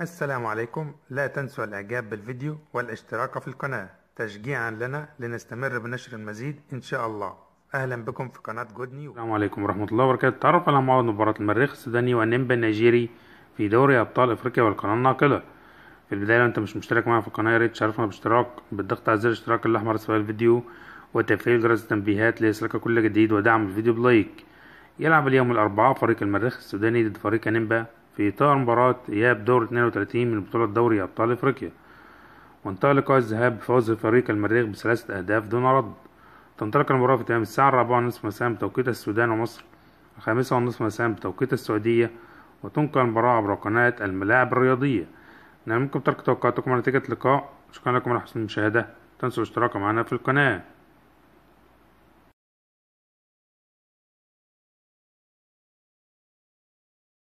السلام عليكم. لا تنسوا الاعجاب بالفيديو والاشتراك في القناة تشجيعا لنا لنستمر بنشر المزيد ان شاء الله. اهلا بكم في قناة جود نيوز. السلام عليكم ورحمة الله وبركاته. تعرف على موعد مباراة المريخ السوداني والنمبا النيجيري في دوري ابطال افريقيا والقناة الناقلة. في البداية لو انت مش مشترك معنا في القناة يا ريت تشرفنا باشتراك بالضغط على زر الاشتراك الاحمر اسفل الفيديو وتفعيل جرس التنبيهات ليصلك كل جديد ودعم الفيديو بلايك. يلعب اليوم الاربعاء فريق المريخ السوداني ضد فريق نمبا في اطار مباراة اياب دور 32 من بطولة دوري ابطال افريقيا، وانتهى لقاء الذهاب بفوز فريق المريخ بثلاثة اهداف دون رد. تنطلق المباراة في تمام الساعة 4:30 مساء بتوقيت السودان ومصر، 5:30 مساء بتوقيت السعودية، وتنقل المباراة عبر قناة الملاعب الرياضية. نرجوكم ترك توقعاتكم على نتيجة اللقاء. شكرا لكم على حسن المشاهدة، تنسوا الاشتراك معنا في القناة.